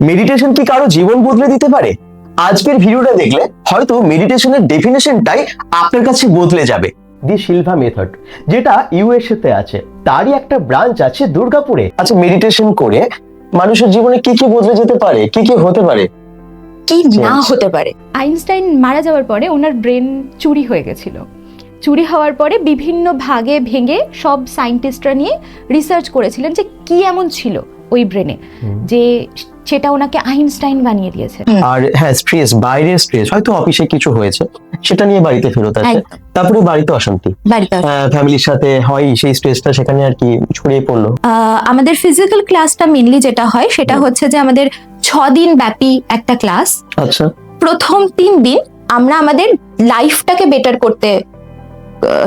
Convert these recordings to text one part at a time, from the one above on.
Meditation কি কারো জীবন বদলে দিতে পারে? আজকের ভিডিওটা দেখলে হয়তো মেডিটেশনের ডেফিনেশনটাই আপনার কাছে বদলে যাবে। দি শিলভা মেথড, যেটা ইউএসএ তে আছে, তারই একটা ব্রাঞ্চ আছে দুর্গাপুরে। আচ্ছা, মেডিটেশন করে মানুষের জীবনে কি কি বদলে যেতে পারে, কি কি হতে পারে, কি না হতে পারে? আইনস্টাইন মারা যাওয়ার পরে ওনার ব্রেন চুরি হয়ে গেছিল। চুরি হওয়ার পরে বিভিন্ন ভাগে ভেঙে সব সায়েন্টিস্টরা নিয়ে রিসার্চ করেছিলেন যে কি এমন ছিল ওই ব্রেনে যে সেটা ওনাকে আইনস্টাইন বানিয়ে দিয়েছে। আর হ্যাঁ, স্ট্রেস, বাইরের স্ট্রেস, হয়তো অফিসে কিছু হয়েছে, সেটা নিয়ে বাড়িতে ফেরত আসে, তারপরে বাড়িতে অশান্তি, ফ্যামিলির সাথে হয়, সেই স্ট্রেসটা সেখানে আর কি ছড়িয়ে পড়লো। আমাদের ফিজিক্যাল ক্লাসটা মেইনলি যেটা হয় সেটা হচ্ছে যে আমাদের 6 দিন ব্যাপী একটা ক্লাস। আচ্ছা, প্রথম 3 দিন আমরা আমাদের লাইফটাকে বেটার করতে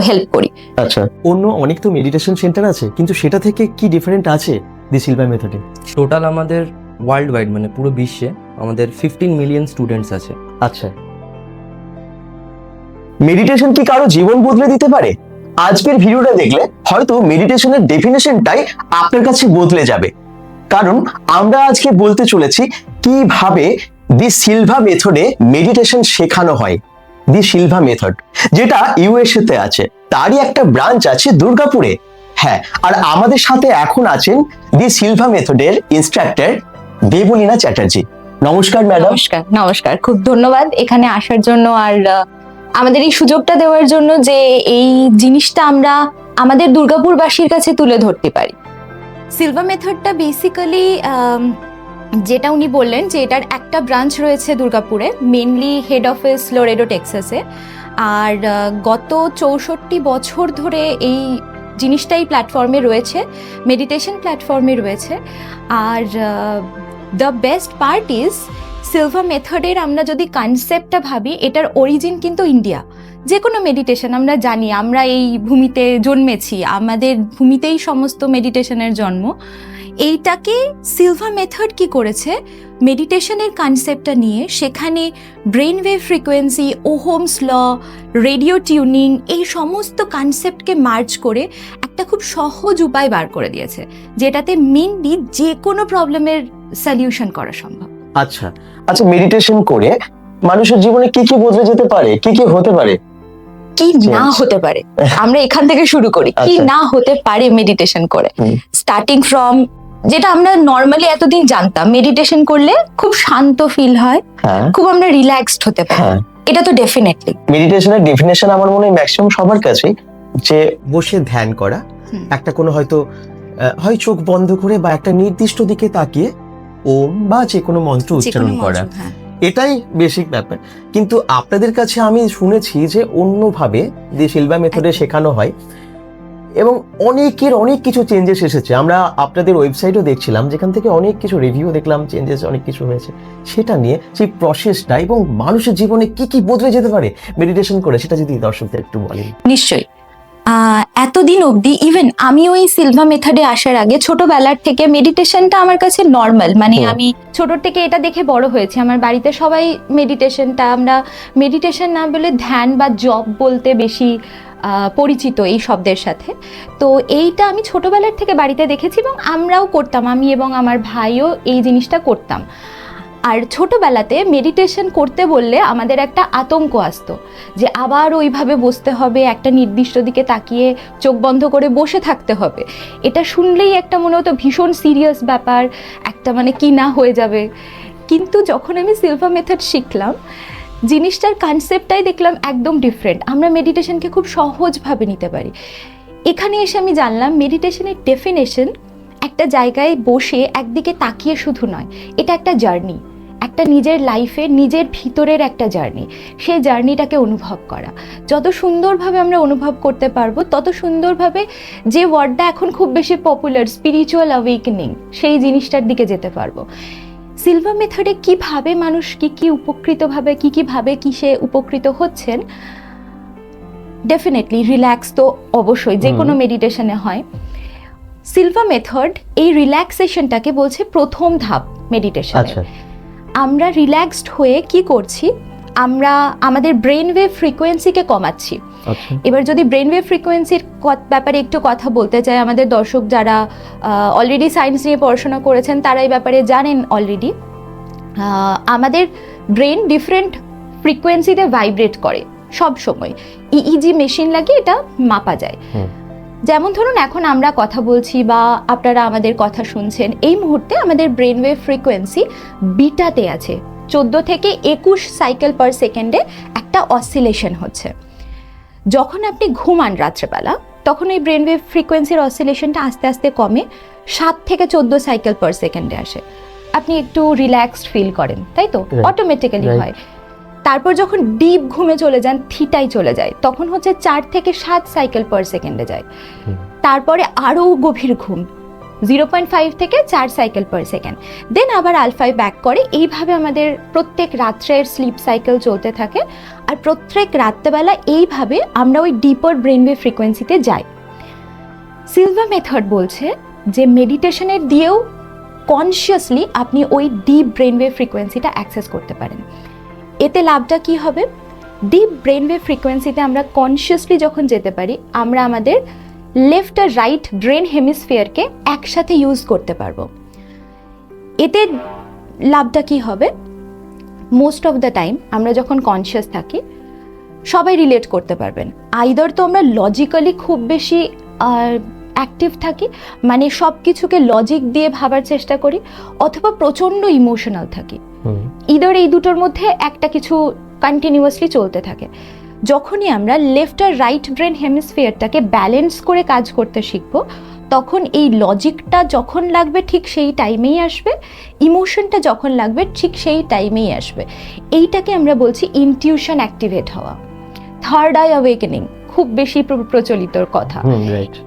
হেল্প করি। আচ্ছা, অন্য অনেক তো মেডিটেশন সেন্টার আছে, কিন্তু সেটা থেকে কি ডিফারেন্ট আছে দি শিলভা মেথডে? টোটাল আমাদের ওয়ার্ল্ড ওয়াইড মানে পুরো বিশ্বে আমাদের 15 মিলিয়ন স্টুডেন্টস আছে। আচ্ছা, মেডিটেশন কি কারো জীবন বদলে দিতে পারে? আজকের ভিডিওটা দেখলে হয়তো মেডিটেশনের ডেফিনেশনটাই আপনার কাছে বদলে যাবে, কারণ আমরা আজকে বলতে চলেছি কিভাবে দি শিলভা মেথডে মেডিটেশন শেখানো হয়। দি শিলভা মেথড, যেটা ইউএসএ তে আছে, তারই একটা ব্রাঞ্চ আছে দুর্গাপুরে। হ্যাঁ, আর আমাদের সাথে এখন আছেন দি শিলভা মেথডের ইনস্ট্রাক্টর দেবলীনা চ্যাটার্জি। নমস্কার ম্যাডাম। নমস্কার। নমস্কার, খুব ধন্যবাদ এখানে আসার জন্য আর আমাদের এই সুযোগটা দেওয়ার জন্য যে এই জিনিসটা আমরা আমাদের দুর্গাপুরবাসীর কাছে তুলে ধরতে পারি। শিলভা মেথডটা বেসিক্যালি যেটা উনি বললেন যে এটার একটা ব্রাঞ্চ রয়েছে দুর্গাপুরে, মেনলি হেড অফিস লোরেডো টেক্সাসে। আর গত 64 বছর ধরে এই জিনিসটাই প্ল্যাটফর্মে রয়েছে, মেডিটেশন প্ল্যাটফর্মে রয়েছে। আর the best part is Silva মেথডের আমরা যদি কনসেপ্টটা ভাবি, এটার অরিজিন কিন্তু ইন্ডিয়া। যে কোনো মেডিটেশন আমরা জানি, আমরা এই ভূমিতে জন্মেছি, আমাদের ভূমিতেই সমস্ত মেডিটেশনের জন্ম। এইটাকে শিলভা মেথড কি করেছে, মেডিটেশনের কনসেপ্টটা নিয়ে সেখানে brain wave frequency, Ohm's law, radio tuning, এই সমস্ত কনসেপ্টকে মার্জ করে একটা খুব সহজ উপায় বার করে দিয়েছে, যেটাতে মেনলি যে কোনো প্রবলেমের সলিউশন করা সম্ভব। আচ্ছা আচ্ছা, মেডিটেশন করে মানুষের জীবনে কি কি বদলে যেতে পারে, কি কি হতে পারে, কি না হতে পারে, আমরা এখান থেকে শুরু করি। কি না হতে পারে মেডিটেশন করে, স্টার্টিং ফ্রম যেটা আমরা নর্মালি এতদিন জানতাম, মেডিটেশন করলে খুব শান্ত ফিল হয়, খুব আমরা রিল্যাক্সড হতে পারি। এটা তো ডেফিনেটলি মেডিটেশনের ডেফিনেশন আমার মনে হয় ম্যাক্সিমাম সবার কাছে, যে বসে ধ্যান করা, একটা কোনো হয়তো হয় চোখ বন্ধ করে বা একটা নির্দিষ্ট দিকে তাকিয়ে ওম বা যে কোনো মন্ত্র উচ্চারণ করা, এটাই বেসিক ব্যাপার। কিন্তু আপনাদের কাছে আমি শুনেছি যে অন্যভাবে দি শিলভা মেথডে শেখানো হয় এবং অনেকের অনেক কিছু চেঞ্জেস এসেছে। আমরা আপনাদের ওয়েবসাইটও দেখছিলাম, যেখান থেকে অনেক কিছু রিভিউ দেখলাম, চেঞ্জেস অনেক কিছু হয়েছে। সেটা নিয়ে সেই প্রসেসটা এবং মানুষের জীবনে কি কি বদলে যেতে পারে মেডিটেশন করে, সেটা যদি দর্শকদের একটু বলেন। নিশ্চয়ই। এতদিন অবধি ইভেন আমি ওই শিলভা মেথডে আসার আগে ছোটবেলার থেকে মেডিটেশনটা আমার কাছে নর্মাল, মানে আমি ছোট থেকে এটা দেখে বড় হয়েছি। আমার বাড়িতে সবাই মেডিটেশনটা, আমরা মেডিটেশন না বলে ধ্যান বা জপ বলতে বেশি পরিচিত এই শব্দের সাথে। তো এইটা আমি ছোটবেলার থেকে বাড়িতে দেখেছি এবং আমরাও করতাম, আমি এবং আমার ভাইও এই জিনিসটা করতাম। আর ছোটবেলাতে মেডিটেশন করতে বললে আমাদের একটা আতঙ্ক আসতো যে আবার ওইভাবে বসতে হবে, একটা নির্দিষ্ট দিকে তাকিয়ে চোখ বন্ধ করে বসে থাকতে হবে। এটা শুনলেই একটা মনে হতো ভীষণ সিরিয়াস ব্যাপার, একটা মানে কি না হয়ে যাবে। কিন্তু যখন আমি শিলভা মেথড শিখলাম, জিনিসটার কনসেপ্টটাই দেখলাম একদম ডিফারেন্ট। আমরা মেডিটেশনকে খুব সহজভাবে নিতে পারি। এখানে এসে আমি জানলাম মেডিটেশনের ডেফিনেশন একটা জায়গায় বসে একদিকে তাকিয়ে শুধু নয়, এটা একটা জার্নি, একটা নিজের লাইফে নিজের ভিতরের একটা জার্নি। সেই জার্নিটাকে অনুভব করা, যত সুন্দরভাবে আমরা অনুভব করতে পারবো, তত সুন্দরভাবে যে ওয়ার্ডটা এখন খুব বেশি পপুলার, স্পিরিচুয়াল অ্যাওয়েকেনিং, সেই জিনিসটার দিকে যেতে পারবো। শিলভা মেথডে কিভাবে মানুষ কি উপকৃতভাবে কিভাবে কিসে উপকৃত হচ্ছেন, ডেফিনেটলি রিল্যাক্স তো অবশ্যই যে কোনো মেডিটেশনে হয়। শিলভা মেথড এই রিল্যাক্সেশনটাকে বলছে প্রথম ধাপ মেডিটেশন। আমরা রিল্যাক্সড হয়ে কি করছি, আমরা আমাদের ব্রেন ওয়েভ ফ্রিকোয়েন্সিকে কমাচ্ছি। এবার যদি ব্রেন ওয়েভ ফ্রিকোয়েন্সির ব্যাপারে একটু কথা বলতে চাই, আমাদের দর্শক যারা অলরেডি সায়েন্স নিয়ে পড়াশোনা করেছেন তারা এই ব্যাপারে জানেন অলরেডি আমাদের ব্রেন ডিফারেন্ট ফ্রিকোয়েন্সিতে ভাইব্রেট করে সব সময়, ইইজি মেশিন লাগিয়ে এটা মাপা যায়। যেমন ধরুন এখন আমরা কথা বলছি বা আপনারা আমাদের কথা শুনছেন, এই মুহূর্তে আমাদের ব্রেন ওয়েভ ফ্রিকোয়েন্সি বিটাতে আছে, 14 থেকে 21 সাইকেল পার সেকেন্ডে একটা অসিলেশন হচ্ছে। যখন আপনি ঘুমান রাত্রেবেলা তখন এই ব্রেন ওয়েভ ফ্রিকোয়েন্সির অসিলেশনটা আস্তে আস্তে কমে 7 থেকে 14 সাইকেল পার সেকেন্ডে আসে, আপনি একটু রিল্যাক্সড ফিল করেন, তাই তো? অটোমেটিক্যালি হয়। তারপর যখন ডিপ ঘুমে চলে যান, থিটায় চলে যায়, তখন হচ্ছে 4 থেকে 7 সাইকেল পার সেকেন্ডে যায়। তারপরে আরও গভীর ঘুম 0.5 থেকে 4 সাইকেল পার সেকেন্ড, দেন আবার আলফায় ব্যাক করে। এইভাবে আমাদের প্রত্যেক রাত্রের স্লিপ সাইকেল চলতে থাকে, আর প্রত্যেক রাত্রেবেলা এইভাবে আমরা ওই ডিপার ব্রেনওয়েভ ফ্রিকোয়েন্সিতে যাই। সিলভা মেথড বলছে যে মেডিটেশনের দিয়েও কনসিয়াসলি আপনি ওই ডিপ ব্রেনওয়েভ ফ্রিকোয়েন্সিটা অ্যাক্সেস করতে পারেন। এতে লাভটা কি হবে? ডিপ ব্রেনওয়েভ ফ্রিকোয়েন্সিতে আমরা কনসিয়াসলি যখন যেতে পারি, আমরা আমাদের লেফট আর রাইট ব্রেন হেমিস্ফিয়ারকে একসাথে ইউজ করতে পারবো। এতে লাভটা কি হবে? মোস্ট অফ দ্য টাইম আমরা যখন কনসিয়াস থাকি সবাই রিলেট করতে পারবেন, আইদার তো আমরা লজিক্যালি খুব বেশি অ্যাক্টিভ থাকি, মানে সব কিছুকে লজিক দিয়ে ভাবার চেষ্টা করি, অথবা প্রচণ্ড ইমোশনাল থাকি। ইদার এই দুটোর মধ্যে একটা কিছু কন্টিনিউয়াসলি চলতে থাকে। যখনই আমরা লেফট আর রাইট ব্রেন হেমিস্ফিয়ারটাকে ব্যালেন্স করে কাজ করতে শিখবো, তখন এই লজিকটা যখন লাগবে ঠিক সেই টাইমেই আসবে, ইমোশনটা যখন লাগবে ঠিক সেই টাইমেই আসবে। এইটাকে আমরা বলছি ইনটিউশন অ্যাক্টিভেট হওয়া, থার্ড আই অ্যাওয়েকেনিং, খুব বেশি প্রচলিত কথা।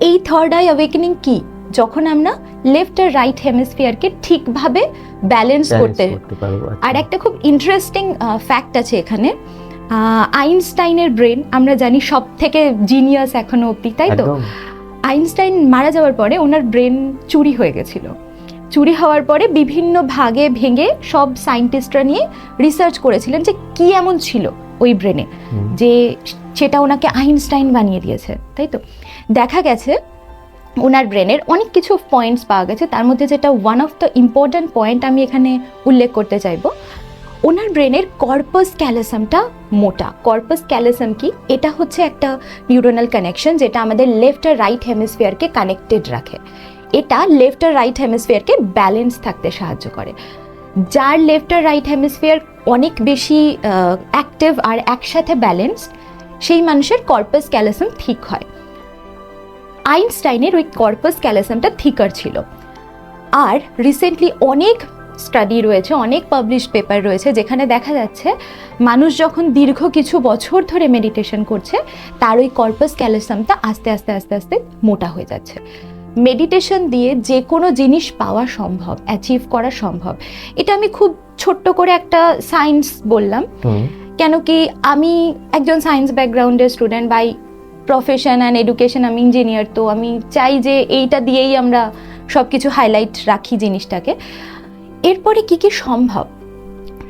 এই থার্ড আই অ্যাওয়েকেনিং কি? যখন আমরা লেফট আর রাইট হেমিস্ফিয়ারকে ঠিকভাবে ব্যালেন্স করতে পারবো। আর একটা খুব ইন্টারেস্টিং ফ্যাক্ট আছে এখানে, আইনস্টাইনের ব্রেন আমরা জানি সব থেকে জিনিয়াস এখনো অব্দি, তাই তো? আইনস্টাইন মারা যাওয়ার পরে ওনার ব্রেন চুরি হয়ে গেছিল। চুরি হওয়ার পরে বিভিন্ন ভাগে ভেঙে সব সায়েন্টিস্টরা নিয়ে রিসার্চ করেছিলেন যে কি এমন ছিল ওই ব্রেনে যে সেটা ওনাকে আইনস্টাইন বানিয়ে দিয়েছে, তাই তো? দেখা গেছে ওনার ব্রেনের অনেক কিছু পয়েন্টস পাওয়া গেছে, তার মধ্যে যেটা one of the important point আমি এখানে উল্লেখ করতে চাইবো, ওনার ব্রেনের কর্পাস ক্যালোসামটা মোটা। কর্পাস ক্যালোসাম কি? এটা হচ্ছে একটা নিউরোনাল কানেকশন যেটা আমাদের লেফট আর রাইট হেমিস্ফিয়ারকে কানেক্টেড রাখে। এটা লেফট আর রাইট হেমিস্ফিয়ারকে ব্যালেন্স থাকতে সাহায্য করে। যার লেফট আর রাইট হেমিস্ফিয়ার অনেক বেশি অ্যাক্টিভ আর একসাথে ব্যালেন্সড, সেই মানুষের কর্পাস ক্যালোসাম ঠিক হয়। আইনস্টাইনের ওই কর্পাস ক্যালোসামটা থিকার ছিল। আর রিসেন্টলি অনেক স্টাডি রয়েছে, অনেক পাবলিশড পেপার রয়েছে যেখানে দেখা যাচ্ছে মানুষ যখন দীর্ঘ কিছু বছর ধরে মেডিটেশন করছে, তার ওই কর্পাস ক্যালোসামটা আস্তে আস্তে আস্তে আস্তে মোটা হয়ে যাচ্ছে। মেডিটেশন দিয়ে যে কোনো জিনিস পাওয়া সম্ভব, অ্যাচিভ করা সম্ভব। এটা আমি খুব ছোট্ট করে একটা সায়েন্স বললাম, কেন কি আমি একজন সায়েন্স ব্যাকগ্রাউন্ডের student, by profession and education আমি ইঞ্জিনিয়ার, তো আমি চাই যে এইটা দিয়েই আমরা সব কিছু হাইলাইট রাখি জিনিসটাকে। এরপরে কি কি সম্ভব?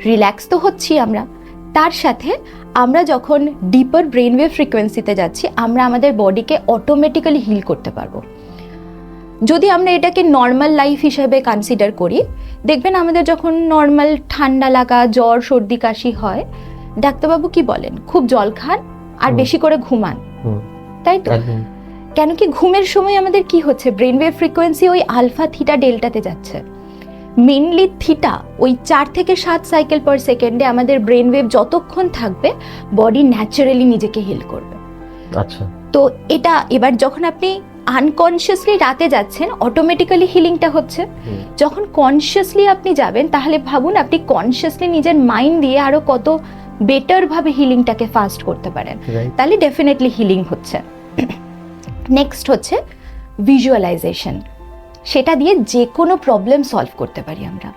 রিল্যাক্স তো হচ্ছি আমরা, তার সাথে আমরা যখন ডিপার ব্রেনওয়েভ ফ্রিকোয়েন্সিতে যাচ্ছি, আমরা আমাদের বডিকে অটোমেটিক্যালি হিল করতে পারবো। যদি আমরা এটাকে নর্মাল লাইফ হিসেবে কনসিডার করি, দেখবেন আমাদের যখন নর্মাল ঠান্ডা লাগা, জ্বর, সর্দি, কাশি হয়, ডাক্তারবাবু কি বলেন? খুব জল খান আর বেশি করে ঘুমান, তাই তো? কেন কি ঘুমের সময় আমাদের কি হচ্ছে? ব্রেনওয়েভ ফ্রিকোয়েন্সি ওই আলফা থিটা ডেল্টাতে যাচ্ছে। মেনলি থিটা ওই 4 থেকে 7 সাইকেল পার সেকেন্ডে আমাদের ব্রেন ওয়েভ যতক্ষণ থাকবে, বডি ন্যাচারালি নিজেকে হিল করবে। আচ্ছা, তো এটা এবার যখন আপনি আনকনসিয়াসলি রাতে যাচ্ছেন, অটোমেটিক্যালি হিলিংটা হচ্ছে। যখন কনসিয়াসলি আপনি যাবেন, তাহলে ভাবুন আপনি কনসিয়াসলি নিজের মাইন্ড দিয়ে আরো কত বেটার ভাবে হিলিংটাকে ফাস্ট করতে পারেন, তাহলে ডেফিনেটলি হিলিং হচ্ছে। নেক্সট হচ্ছে ভিজুয়ালাইজেশন। সেটা দিয়ে যে কোনো প্রবলেম সলভ করতে পারি আমরা।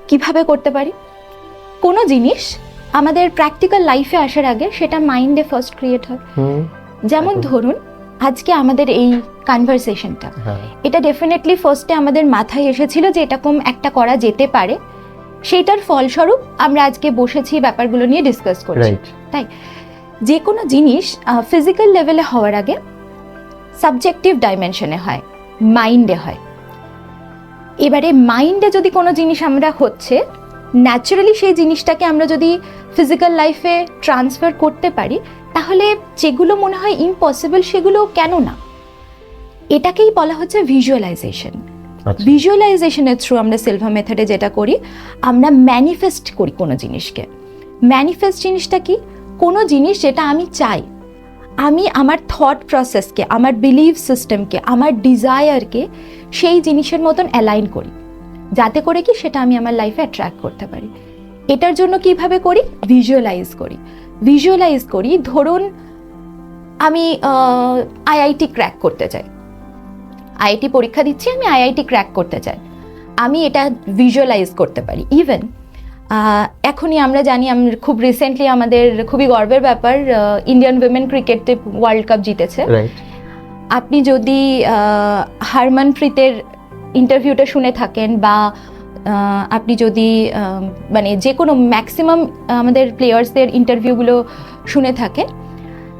কিভাবে করতে পারি? কোনো জিনিস আমাদের প্র্যাকটিক্যাল লাইফে আসার আগে সেটা মাইন্ডে ফার্স্ট ক্রিয়েট হয়। যেমন ধরুন আজকে আমাদের এই কনভারসেশনটা, এটা ডেফিনেটলি ফার্স্টে আমাদের মাথায় এসেছিল যে এরকম একটা করা যেতে পারে, সেটার ফলস্বরূপ আমরা আজকে বসেছি ব্যাপারগুলো নিয়ে ডিসকাস করছি, তাই? যে কোনো জিনিস ফিজিক্যাল লেভেলে হওয়ার আগে সাবজেক্টিভ ডাইমেনশনে হয়, মাইন্ডে হয়। এবারে মাইন্ডে যদি কোনো জিনিস আমরা হচ্ছে, ন্যাচারালি সেই জিনিসটাকে আমরা যদি ফিজিক্যাল লাইফে ট্রান্সফার করতে পারি, তাহলে যেগুলো মনে হয় ইম্পসিবল সেগুলো কেন না। এটাকেই বলা হচ্ছে ভিজুয়ালাইজেশন। ভিজুয়ালাইজেশনের থ্রু আমরা সিলভা মেথডে যেটা করি, আমরা ম্যানিফেস্ট করি কোনো জিনিসকে। ম্যানিফেস্ট জিনিসটা কি? কোনো জিনিস যেটা আমি চাই, আমি আমার থট প্রসেসকে, আমার বিলিভ সিস্টেমকে, আমার ডিজায়ারকে সেই জিনিসের মতন অ্যালাইন করি, যাতে করে কি সেটা আমি আমার লাইফে অ্যাট্রাক্ট করতে পারি। এটার জন্য কিভাবে করি? ভিজুয়ালাইজ করি। ভিজুয়ালাইজ করি, ধরুন আমি আইআইটি ক্র্যাক করতে চাই, আইআইটি পরীক্ষা দিচ্ছি, আমি আইআইটি ক্র্যাক করতে চাই, আমি এটা ভিজুয়ালাইজ করতে পারি। ইভেন এখনই আমরা জানি, খুব রিসেন্টলি আমাদের খুবই গর্বের ব্যাপার, Indian women cricket world cup জিতেছে। আপনি যদি হারমনপ্রীতের ইন্টারভিউটা শুনে থাকেন, বা আপনি যদি মানে যে কোনো ম্যাক্সিমাম আমাদের প্লেয়ার্সদের ইন্টারভিউগুলো শুনে থাকেন,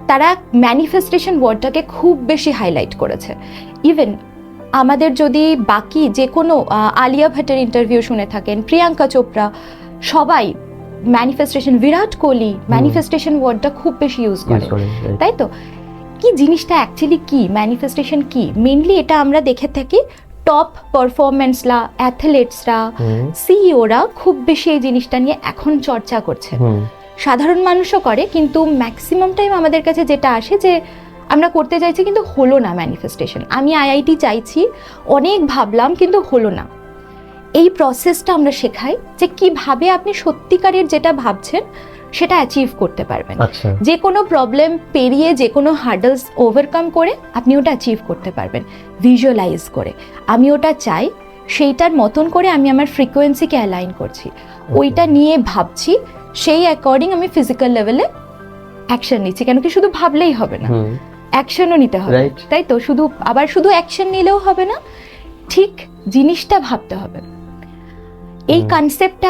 তারা ম্যানিফেস্টেশন ওয়ার্ডটাকে খুব বেশি হাইলাইট করেছে। ইভেন আমাদের যদি বাকি যে কোনো আলিয়া ভাটের ইন্টারভিউ শুনে থাকেন, প্রিয়াঙ্কা চোপড়া, সবাই ম্যানিফেস্টেশন, বিরাট কোহলি ম্যানিফেস্টেশন ওয়ার্ডটা খুব বেশি ইউজ করে, তাই তো? কি জিনিসটা অ্যাকচুয়ালি কি ম্যানিফেস্টেশন কি? মেনলি এটা আমরা দেখে থাকি টপ পারফরমেন্সরা, অ্যাথলেটসরা, সিইওরা খুব বেশি এই জিনিসটা নিয়ে এখন চর্চা করছে। সাধারণ মানুষও করে, কিন্তু ম্যাক্সিমাম টাইম আমাদের কাছে যেটা আসে যে আমরা করতে চাইছি কিন্তু হলো না ম্যানিফেস্টেশন। আমি আইআইটি চাইছি, অনেক ভাবলাম কিন্তু হলো না। এই প্রসেসটা আমরা শেখাই যে কিভাবে আপনি সত্যিকারের যেটা ভাবছেন সেটা অ্যাচিভ করতে পারবেন। যে কোনো প্রবলেম পেরিয়ে, যে কোনো হার্ডলস ওভারকাম করে আপনি ওটা অ্যাচিভ করতে পারবেন ভিজুয়ালাইজ করে। আমি ওটা চাই, সেইটার মতন করে আমি আমার ফ্রিকোয়েন্সিকে অ্যালাইন করছি, ওইটা নিয়ে ভাবছি, সেই অ্যাকর্ডিং আমি ফিজিক্যাল লেভেলে অ্যাকশন নিচ্ছি। কেন কি শুধু ভাবলেই হবে না, অ্যাকশনও নিতে হবে, তাই তো? শুধু অ্যাকশন নিলেও হবে না, ঠিক জিনিসটা ভাবতে হবে। এই কনসেপ্টটা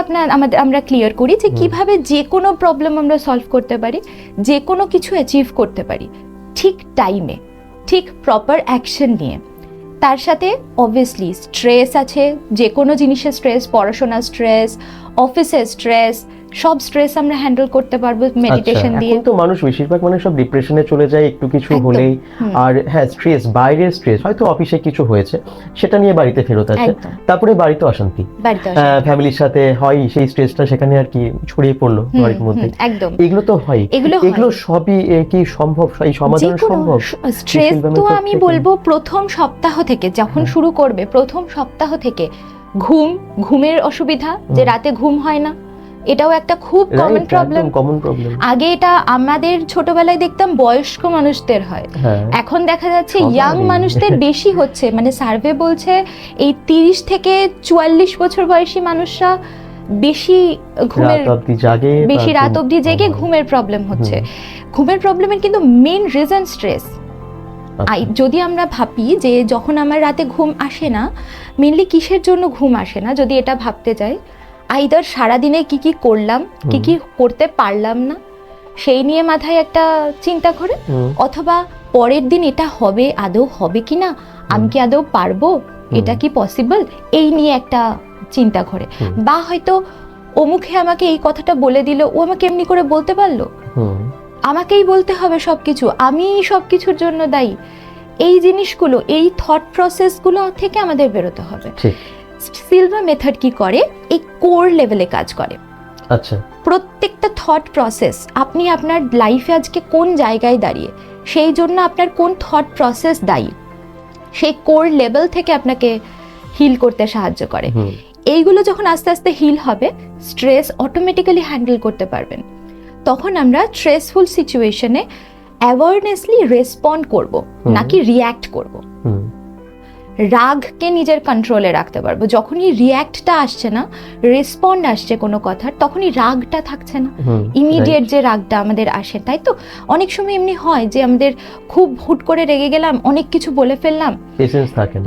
আমরা ক্লিয়ার করি যে কিভাবে যে কোনো প্রবলেম আমরা সলভ করতে পারি, যে কোনো কিছু অ্যাচিভ করতে পারি ঠিক টাইমে, ঠিক প্রপার অ্যাকশন নিয়ে। তার সাথে অবভিয়াসলি স্ট্রেস আছে, যে কোনো জিনিসের স্ট্রেস, পড়াশোনার স্ট্রেস, অফিসের স্ট্রেস, সব স্ট্রেস আমরা হ্যান্ডেল করতে পারবো মেডিটেশন দিয়ে। এখন তো মানুষ বেশিরভাগ মানে সব ডিপ্রেশনে চলে যায় একটু কিছু হলেই। আর হ্যাঁ, স্ট্রেস, বাইরের স্ট্রেস, হয়তো অফিসে কিছু হয়েছে সেটা নিয়ে বাড়িতে ফেরত আসে, তারপরে বাড়িতে অশান্তি, ফ্যামিলির সাথে হয়, সেই স্ট্রেসটা সেখানে আর কি ছড়িয়ে পড়লো বাড়ির মধ্যে। একদম, এগুলো তো হয়। এগুলো সবই কি সম্ভব? এই সমাধান সম্ভব? স্ট্রেস তো আমি বলবো প্রথম সপ্তাহ থেকে যখন শুরু করবে, প্রথম সপ্তাহ থেকে ঘুমের অসুবিধা, যে রাতে ঘুম হয় না, এটাও একটা খুব কমন প্রবলেম। আগে এটা আমাদের ছোটবেলায় দেখতাম বয়স্ক মানুষদের হয়, এখন দেখা যাচ্ছে ইয়াং মানুষদের বেশি হচ্ছে। মানে সার্ভে বলছে এই 30 থেকে 44 বছর বয়সী মানুষরা বেশি রাত অবধি জেগে ঘুমের প্রবলেম হচ্ছে। ঘুমের প্রবলেমের কিন্তু মেইন রিজন স্ট্রেস। যদি আমরা ভাবি যে যখন আমার রাতে ঘুম আসে না, মেইনলি কিসের জন্য ঘুম আসে না, যদি এটা ভাবতে যাই, আইদার সারাদিনে কি কি করলাম, কি কি করতে পারলাম না সেই নিয়ে মাথায় একটা চিন্তা করে, অথবা পরের দিন এটা হবে, আদৌ হবে কি না, আমি কি আদৌ পারবো, এটা কি পসিবল, এই নিয়ে একটা চিন্তা করে। বা হয়তো অমুখে আমাকে এই কথাটা বলে দিল, ও আমাকে এমনি করে বলতে পারলো, আমাকেই বলতে হবে সবকিছু, আমি সবকিছুর জন্য দায়ী। এই জিনিসগুলো, এই থট প্রসেসগুলো থেকে আমাদের বেরোতে হবে। সিলভা মেথড কি করে, এই কোর লেভেলে কাজ করে। আচ্ছা, প্রত্যেকটা থট প্রসেস, আপনি আপনার লাইফে আজকে কোন জায়গায় দাঁড়িয়ে, সেই জন্য আপনার কোন থট প্রসেস দায়ী, সেই কোর লেভেল থেকে আপনাকে হিল করতে সাহায্য করে। এইগুলো যখন আস্তে আস্তে হিল হবে, স্ট্রেস অটোমেটিক্যালি হ্যান্ডেল করতে পারবেন। তখন আমরা স্ট্রেসফুল সিচুয়েশনে অ্যাওয়ারনেসলি রেসপন্ড করব, নাকি রিয়্যাক্ট করব। রাগকে নিজের কন্ট্রোলে রাখতে পারবো। যখনই রিয়্যাক্টটা আসছে না, রেসপন্ড আসছে কোনো কথার, তখনই রাগটা থাকছে না, ইমিডিয়েট যে রাগটা আমাদের আসে। তাই তো অনেক সময় এমনি হয় যে আমাদের খুব হুট করে রেগে গেলাম, অনেক কিছু বলে ফেললাম,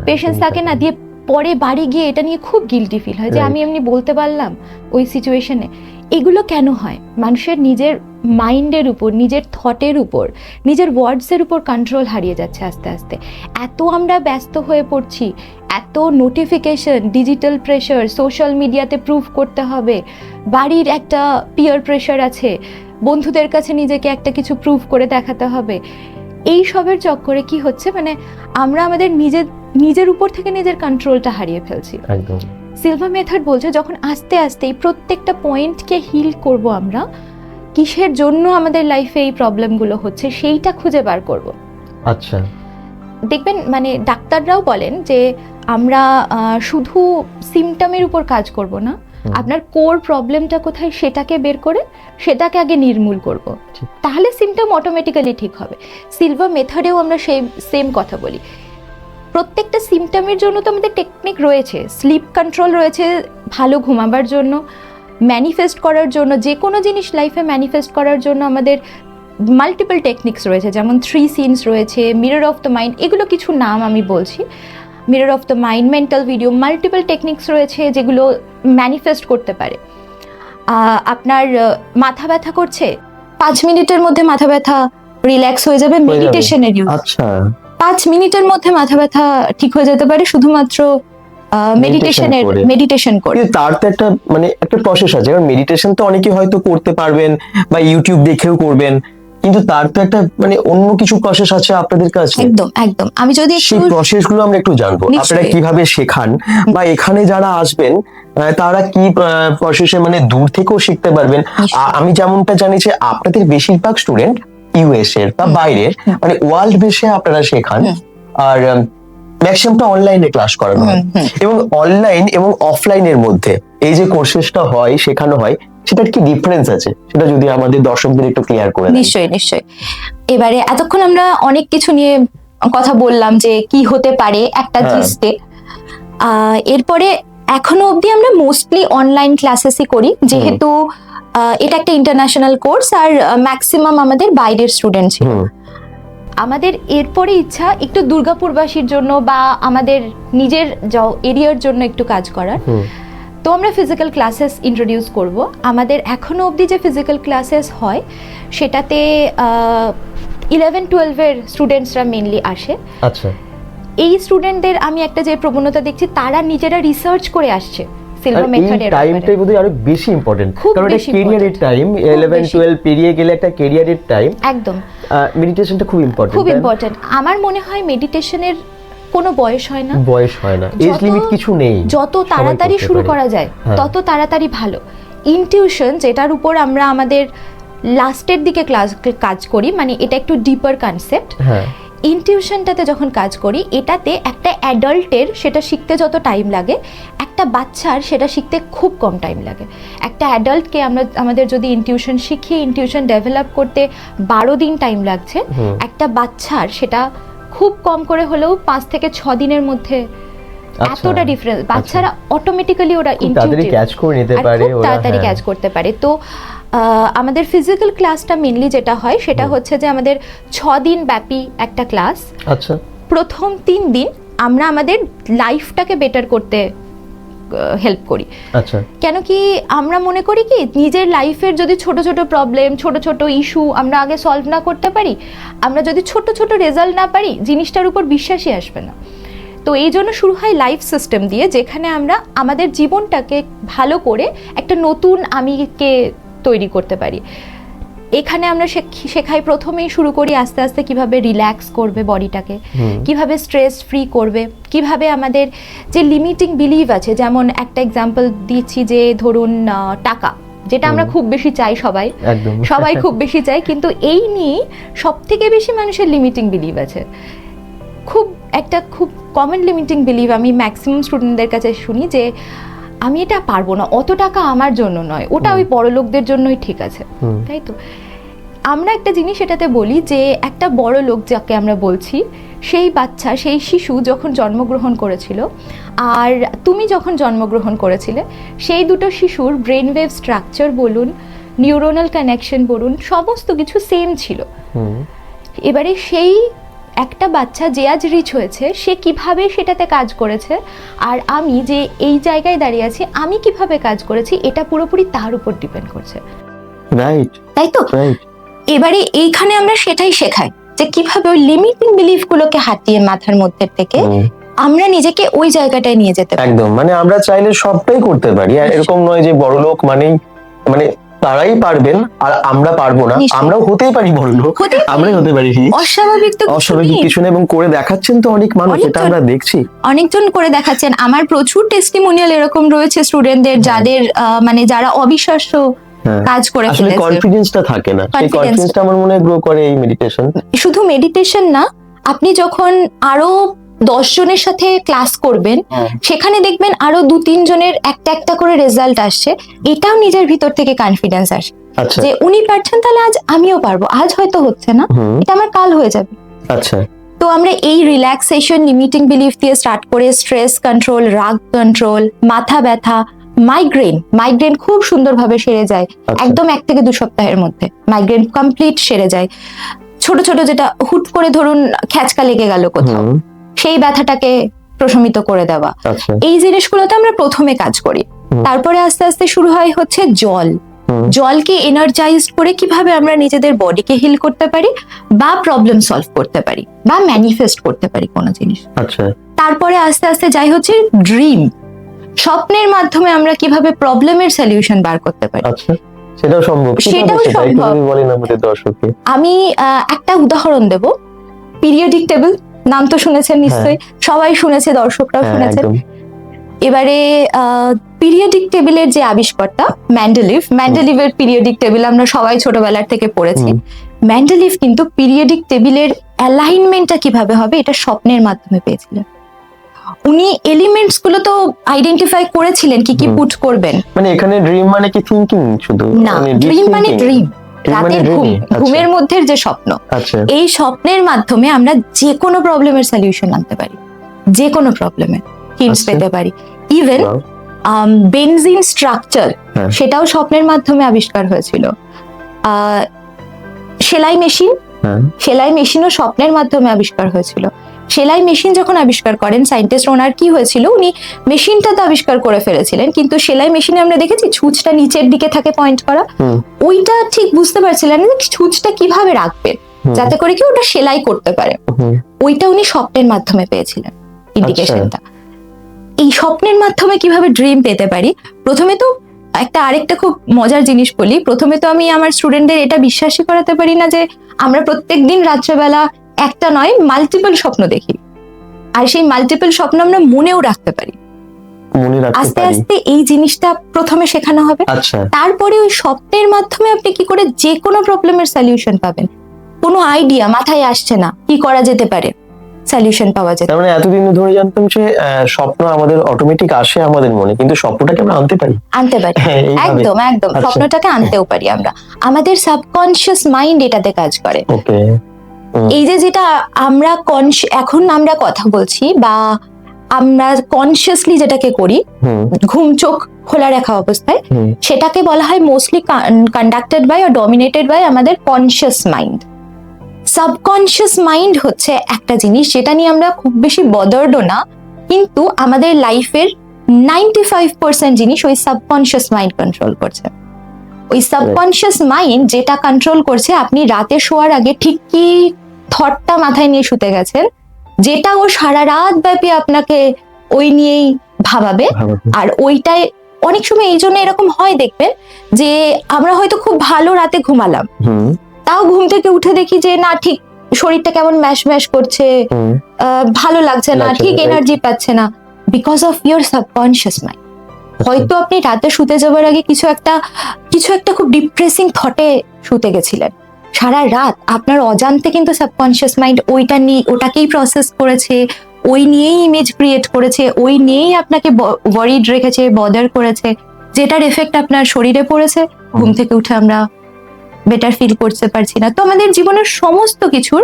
পেশেন্স থাকে না, দিয়ে পরে বাড়ি গিয়ে এটা নিয়ে খুব গিল্টি ফিল হয় যে আমি এমনি বলতে পারলাম ওই সিচুয়েশনে। এগুলো কেন হয়? মানুষের নিজের মাইন্ডের উপর, নিজের থটের উপর, নিজের ওয়ার্ডসের উপর কন্ট্রোল হারিয়ে যাচ্ছে আস্তে আস্তে। এত আমরা ব্যস্ত হয়ে পড়ছি, এত নোটিফিকেশন, ডিজিটাল প্রেশার, সোশ্যাল মিডিয়াতে প্রুভ করতে হবে, বাড়ির একটা পিয়ার প্রেশার আছে, বন্ধুদের কাছে নিজেকে একটা কিছু প্রুভ করে দেখাতে হবে। এই সবের চক্করে কি হচ্ছে, মানে আমরা আমাদের নিজের উপর থেকে নিজের কন্ট্রোলটা হারিয়ে ফেলছি। একদম। সিলভা মেথড বলছে যখন আস্তে আস্তে এই প্রত্যেকটা পয়েন্টকে হিল করব, আমরা কিসের জন্য আমাদের লাইফে এই প্রবলেমগুলো হচ্ছে সেইটা খুঁজে বার করব। আচ্ছা। দেখবেন মানে ডাক্তাররাও বলেন যে আমরা শুধু সিমটমের উপর কাজ করব না, আপনার কোর প্রবলেমটা কোথায় সেটাকে বের করে সেটাকে আগে নির্মূল করব, তাহলে সিমটম অটোমেটিক্যালি ঠিক হবে। সিলভা মেথডেও আমরা সেই সেম কথা বলি। প্রত্যেকটা সিমটমের জন্য তো আমাদের টেকনিক রয়েছে, স্লিপ কন্ট্রোল রয়েছে ভালো ঘুমাবার জন্য, ম্যানিফেস্ট করার জন্য, যে কোনো জিনিস লাইফে ম্যানিফেস্ট করার জন্য আমাদের মাল্টিপল টেকনিক্স রয়েছে, যেমন 3 সিনস রয়েছে, মিরর অফ দ্য মাইন্ড, এগুলো কিছু নাম আমি বলছি। Mirror of the mind, mental video, multiple techniques রয়েছে যেগুলো ম্যানিফেস্ট করতে পারে। আপনার মাথা ব্যথা করছে, 5 মিনিটের মধ্যে মাথা ব্যথা রিল্যাক্স হয়ে যাবে মেডিটেশনের ইউজ। আচ্ছা। 5 মিনিটের মধ্যে মাথা ব্যথা ঠিক হয়ে যেতে পারে শুধুমাত্র মেডিটেশন করে। কিন্তু তার তো একটা মানে একটা প্রসেস আছে, কারণ মেডিটেশন তো অনেকে হয়তো করতে পারবেন বা ইউটিউব দেখেও করবেন, কিন্তু তার তো একটা মানে অন্য কিছু প্রসেস আছে আপনাদের কাছে। একদম একদম। আমি যদি সেই প্রসেসগুলো আমরা একটু জানবো, আপনারা কিভাবে শেখান বা এখানে যারা আসবেন তারা কি প্রসেসে মানে দূর থেকেও শিখতে পারবেন। আমি যেমনটা জানি যে আপনাদের বেশিরভাগ স্টুডেন্ট ইউএস এর বা বাইরের, মানে ওয়ার্ল্ড বেসে আপনারা শেখান, আর ম্যাক্সিমামটা অনলাইনে ক্লাস করানো হয়। এবং অনলাইন এবং অফলাইনের মধ্যে এই যে কোর্সেসটা হয়, শেখানো হয়, সেটার কি ডিফারেন্স আছে সেটা যদি আমাদের দর্শকদের একটু ক্লিয়ার করে দেন। নিশ্চয়ই নিশ্চয়ই। এবারে এতক্ষণ আমরা অনেক কিছু নিয়ে কথা বললাম যে কি হতে পারে একটা জিনিসতে, এরপরে এখনো অবধি আমরা মোস্টলি অনলাইন ক্লাসেসই করি, যেহেতু এটা একটা ইন্টারন্যাশনাল কোর্স আর ম্যাক্সিমাম আমাদের বাইরের স্টুডেন্ট ছিল। আমাদের এরপরে ইচ্ছা একটু দুর্গাপুরবাসীর জন্য বা আমাদের নিজের এরিয়ার জন্য একটু কাজ করার। তো আমরা ফিজিক্যাল ক্লাসেস ইন্ট্রোডিউস করব। আমাদের এখনো অবধি যে ফিজিক্যাল ক্লাসেস হয় সেটাতে 11-12 এর স্টুডেন্টসরা মেইনলি আসে। আচ্ছা। এই স্টুডেন্টদের আমি একটা যে প্রবণতা দেখছি, তারা নিজেরা রিসার্চ করে আসছে সিলভা মেথডের। এই টাইমটাই বোধহয় আরো বেশি ইম্পর্টেন্ট, কারণ এটা ক্যারিয়ারের টাইম। 11-12 পেরিয়ে গেলে একটা ক্যারিয়ারের টাইম। একদম। মেডিটেশনটা খুব ইম্পর্টেন্ট, খুব ইম্পর্টেন্ট। আমার মনে হয় মেডিটেশনের কোনো বয়স হয় না, বয়স হয় না, এজ লিমিট কিছু নেই। যত তাড়াতাড়ি শুরু করা যায় তত তাড়াতাড়ি ভালো। ইনটিউশন, যেটার উপর আমরা আমাদের লাস্টের দিকে কাজ করি, মানে এটা একটু ডিপার কনসেপ্ট। ইনটিউশনটাতে যখন কাজ করি, এটাতে একটা অ্যাডাল্টের সেটা শিখতে যত টাইম লাগে, একটা বাচ্চার সেটা শিখতে খুব কম টাইম লাগে। একটা অ্যাডাল্টকে আমাদের যদি ইনটিউশন শিখিয়ে ইনটিউশন ডেভেলপ করতে 12 দিন টাইম লাগছে, একটা বাচ্চার সেটা খুব কম করে হলেও 5 থেকে 6 দিনের মধ্যে। এতটা ডিফারেন্স। বাচ্চারা অটোমেটিক্যালি ওরা ইনটিউটিভ ক্যাচ করে নিতে পারে, ওরা তাড়াতাড়ি ক্যাচ করতে পারে। তো আমাদের ফিজিক্যাল ক্লাসটা মেইনলি যেটা হয় সেটা হচ্ছে যে আমাদের 6 দিন ব্যাপী একটা ক্লাস। আচ্ছা। প্রথম 3 দিন আমরা আমাদের লাইফটাকে বেটার করতে হেল্প করি। আচ্ছা। কেন কি আমরা মনে করি কি নিজের লাইফের যদি ছোট ছোট প্রবলেম, ছোট ছোট ইস্যু আমরা আগে সলভ না করতে পারি, আমরা যদি ছোট ছোট রেজাল্ট না পারি, জিনিসটার উপর বিশ্বাসই আসবে না। তো এই জন্য শুরু হয় লাইফ সিস্টেম দিয়ে, যেখানে আমরা আমাদের জীবনটাকে ভালো করে একটা নতুন আমিকে তৈরি করতে পারি। এখানে আমরা শেখাই, প্রথমেই শুরু করি আস্তে আস্তে কিভাবে রিল্যাক্স করবে বডিটাকে, কিভাবে স্ট্রেস ফ্রি করবে, কিভাবে আমাদের যে লিমিটিং বিলিভ আছে, যেমন একটা এক্সাম্পল দিচ্ছি যে ধরুন টাকা, যেটা আমরা খুব বেশি চাই, সবাই খুব বেশি চাই, কিন্তু এই নিয়ে সব থেকে বেশি মানুষের লিমিটিং বিলিভ আছে। খুব কমন লিমিটিং বিলিভ আমি ম্যাক্সিমাম স্টুডেন্টদের কাছে শুনি যে আমি এটা পারবো না, অত টাকা আমার জন্য নয়, ওটা ওই বড় লোকদের জন্যই ঠিক আছে। তাই তো আমরা একটা জিনিস এটাতে বলি যে একটা বড় লোক যাকে আমরা বলছি, সেই বাচ্চা, সেই শিশু যখন জন্মগ্রহণ করেছিল আর তুমি যখন জন্মগ্রহণ করেছিলে, সেই দুটো শিশুর ব্রেন ওয়েভ স্ট্রাকচার বলুন, নিউরোনাল কানেকশন বলুন, সমস্ত কিছু সেম ছিল। এবারে সেই একটা বাচ্চা যে আজ রিচ হয়েছে, সে কিভাবে সেটাতে কাজ করেছে, আর আমি যে এই জায়গায় দাঁড়িয়ে আছি আমি কিভাবে কাজ করেছি, এটা পুরোপুরি তার উপর ডিপেন্ড করছে। রাইট, তাই তো? রাইট। এবারে এইখানে আমরা সেটাই শেখাই যে কিভাবে ওই লিমিটিং বিলিফ গুলোকে হাটিয়ে মাথার মধ্যে থেকে আমরা নিজেকে ওই জায়গাটায় নিয়ে যেতে পারি। একদম, মানে আমরা চাইলে সবটাই করতে পারি, আর এরকম নয় যে বড় লোক মানেই মানে তারাই পারবেন আর আমরা পারবো না। নিশ্চয়ই। আমরাও হতেই পারি বড় লোক, হতেই পারি। আমরাই হতে পারি। অস্বাভাবিক তো কিছু অস্বাভাবিক নেই। কিছু না, এবং করে দেখাচ্ছেন তো অনেক মানুষ, অনেকজন। এটা আমরা দেখছি। অনেকজন করে দেখাচ্ছেন। আমার প্রচুর টেস্টিমোনিয়াল এরকম রয়েছে স্টুডেন্টদের যাদের মানে যারা অবিশ্বাস্য হ্যাঁ। কাজ করে আসলে ফেলেছে। কনফিডেন্সটা থাকে না, সেই Confidence. কনফিডেন্সটা আমার মনে হয় গ্রো করে এই মেডিটেশন। শুধু মেডিটেশন না, আপনি যখন আরো 10 জনের সাথে ক্লাস করবেন, সেখানে দেখবেন আরো 2-3 জনের একটা একটা করে রেজাল্ট আসছে, এটাও নিজের ভিতর থেকে কনফিডেন্স আসে আচ্ছা, যে উনি পারছেন, তাহলে আজ আমিও পারবো। আজ হয়তো হচ্ছে না, এটা আমার কাল হয়ে যাবে। আচ্ছা, তো আমরা এই রিল্যাক্সেশন, লিমিটিং বিলিফ দিয়ে স্টার্ট করে স্ট্রেস কন্ট্রোল, রাগ কন্ট্রোল, মাথা ব্যথা, মাইগ্রেন খুব সুন্দরভাবে সেরে যায় একদম 1 থেকে 2 সপ্তাহের মধ্যে। মাইগ্রেন কমপ্লিট সেরে যায়। ছোট ছোট যেটা হুট করে ধরুন খ্যাচকা লেগে গেল কোথাও, সেই ব্যথাটাকে প্রশমিত করে দেওয়া, আচ্ছা, এই জিনিসগুলোতে আমরা প্রথমে কাজ করি। তারপরে আস্তে আস্তে শুরু হয় হচ্ছে জলকে এনার্জাইজড করে কিভাবে আমরা নিজেদের বডিকে হিল করতে পারি বা প্রবলেম সলভ করতে পারি বা ম্যানিফেস্ট করতে পারি কোনো জিনিস। আচ্ছা, তারপরে আস্তে আস্তে যাই হচ্ছে ড্রিম, স্বপ্নের মাধ্যমে আমরা কিভাবে প্রবলেমের সলিউশন বার করতে পারি। আচ্ছা, সেটাও সম্ভব। সেটাও সম্ভব। বলেন আমাদের দর্শককে। আমি একটা উদাহরণ দেব। পিরিয়ডিক টেবিল নাম তো শুনেছেন নিশ্চয়ই, সবাই শুনেছে, দর্শকরাও হ্যাঁ, শুনেছেন। একদম। এবারে পিরিয়ডিক টেবিলের যে আবিষ্কর্তা ম্যান্ডেলিভের পিরিয়ডিক টেবিল আমরা সবাই ছোটবেলার থেকে পড়েছি। ম্যান্ডেলিভ কিন্তু পিরিয়ডিক টেবিলের অ্যালাইনমেন্টটা কিভাবে হবে এটা স্বপ্নের মাধ্যমে পেয়েছিলেন। উনি এলিমেন্টস গুলো তো আইডেন্টিফাই করেছিলেন কি কি পুট করবেন। মানে এখানে ড্রিম মানে কি থিংকিং শুধু? না, ড্রিম মানে ড্রিম, রাতের ঘুম, আচ্ছা। ঘুমের মধ্যে যে স্বপ্ন, আচ্ছা, এই স্বপ্নের মাধ্যমে আমরা যে কোনো প্রবলেমের সলিউশন আনতে পারি, যে কোনো প্রবলেমের হিন্টস আচ্ছা। পেতে পারি। Even Wow. বেনজিন স্ট্রাকচার, হ্যাঁ। সেটাও স্বপ্নের মাধ্যমে আবিষ্কার হয়েছিল। সেলাই মেশিনও স্বপ্নের মাধ্যমে আবিষ্কার হয়েছিল। সেলাই মেশিন যখন আবিষ্কার করেন সায়েন্টিস্ট, ওনার কি হয়েছিল, উনি মেশিনটা তো আবিষ্কার করে ফেলেছিলেন, কিন্তু সেলাই মেশিনে আমরা দেখেছি ছুঁচটা নিচের দিকে থাকে পয়েন্ট করা, ওইটা ঠিক বুঝতে পারছিলেন না ছুঁচটা কিভাবে রাখবেন যাতে করে কি ওটা সেলাই করতে পারে। ওইটা উনি স্বপ্নের মাধ্যমে পেয়েছিলেন ইন্ডিকেশনটা। এই স্বপ্নের মাধ্যমে কিভাবে ড্রিম পেতে পারি, প্রথমে তো আরেকটা খুব মজার জিনিস বলি। প্রথমে তো আমি আমার স্টুডেন্টদের এটা বিশ্বাসই করাতে পারি না যে আমরা প্রত্যেকদিন রাত্রেবেলা একটা নয় মাল্টিপল স্বপ্ন দেখি, আর সেই মাল্টিপল স্বপ্ন আমরা মনেও রাখতে পারি। আস্তে আস্তে এই জিনিসটা প্রথমে শেখানো হবে। আচ্ছা, তারপরে ওই স্বপ্নের মাধ্যমে আপনি কি করে যে কোনো প্রবলেমের সলিউশন পাবেন। কোনো আইডিয়া মাথায় আসছে না, কি করা যেতে পারে, সলিউশন পাওয়া যেতে। তার মানে এতদিন ধরে জানতাম যে স্বপ্ন আমাদের অটোমেটিক আসে আমাদের মনে, কিন্তু স্বপ্নটাকে আমরা আনতে পারি। একদম একদম, আচ্ছা। স্বপ্নটাকে আনতেও পারি আমরা। আমাদের সাবকনশিয়াস মাইন্ড এটাতে কাজ করে। ওকে, এই যেটা আমরা এখন আমরা কথা বলছি বা আমরা কনসিয়াসলি যেটাকে করি ঘুম চোখ খোলা রাখা অবস্থায়, সেটাকে বলা হয় মোস্টলি কন্ডাক্টেড বাই আর ডমিনেটেড বাই আমাদের কনসিয়াস মাইন্ড। সাবকনশিয়াস মাইন্ড হচ্ছে একটা জিনিস যেটা নিয়ে আমরা খুব বেশি বদার্ডও না, কিন্তু আমাদের লাইফের 95% জিনিস ওই সাবকনশিয়াস মাইন্ড কন্ট্রোল করছে। ওই সাবকনশিয়াস মাইন্ড যেটা কন্ট্রোল করছে, আপনি রাতে শোয়ার আগে ঠিক কি থটটা মাথায় নিয়ে শুতে গেছেন, যেটা ও সারা রাত ব্যাপী আপনাকে ওই নিয়েই ভাবাবে। আর ওইটাই অনেক সময় এই জন্য এরকম হয়, দেখবেন যে আমরা হয়তো খুব ভালো রাতে ঘুমালাম, তাও ঘুম থেকে উঠে দেখি যে না, ঠিক শরীরটা কেমন ম্যাশ ম্যাশ করছে, ভালো লাগছে না, ঠিক এনার্জি পাচ্ছে না, because of your subconscious mind. হয়তো আপনি রাতে শুতে যাবার আগে কিছু একটা খুব ডিপ্রেসিং থটে শুতে গেছিলেন, সারা রাত আপনার অজান্তে কিন্তু সাবকনশিয়াস মাইন্ড ওটাকেই প্রসেস করেছে, ওই নিয়েই ইমেজ ক্রিয়েট করেছে, ওই নিয়েই আপনাকে ওয়ারিড রেখেছে, বদার করেছে, যেটার এফেক্ট আপনার শরীরে পড়েছে। ঘুম থেকে উঠে আমরা বেটার ফিল করতে পারছি না। তো আমাদের জীবনের সমস্ত কিছুর